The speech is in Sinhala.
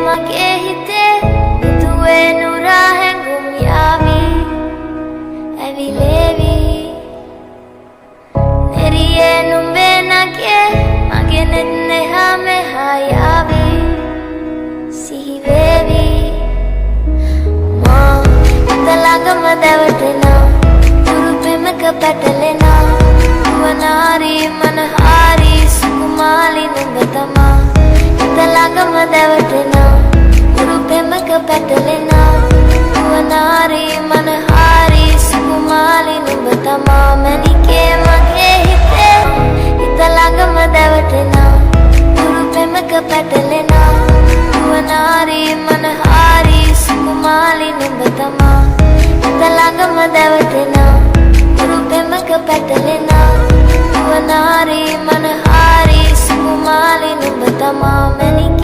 මගේ හිතේ මුතුවේ නුරා හැඟුම් යාවි ඇවිලේවි නෙරියේ නුඹේ නගේ මගේ නෙත් නෙහා මෙහා යාවි සිහි වේවි මා හිත ළඟම දැවටෙනා උරු පෙමක පැටලෙනා වනාරි මනහාරි සුකුමාලි නුඹ තමා හිත ළඟම දැවටෙනා උරු පෙමක පැටලෙනා වනාරි මනහාරි සුකුමාලි නුඹ තමා මැනිකේ මගේ හිතේ හිත ළඟම දැවටෙනා උරු පෙමක පැටලෙනා වනාරි මනහාරි සුකුමාලි නුඹ තමා හිත ළඟම දැවටෙනා උරු පෙමක පැටලෙනා වනාරි මනහාරි සුකුමාලි නුඹ තමා මැනිකේ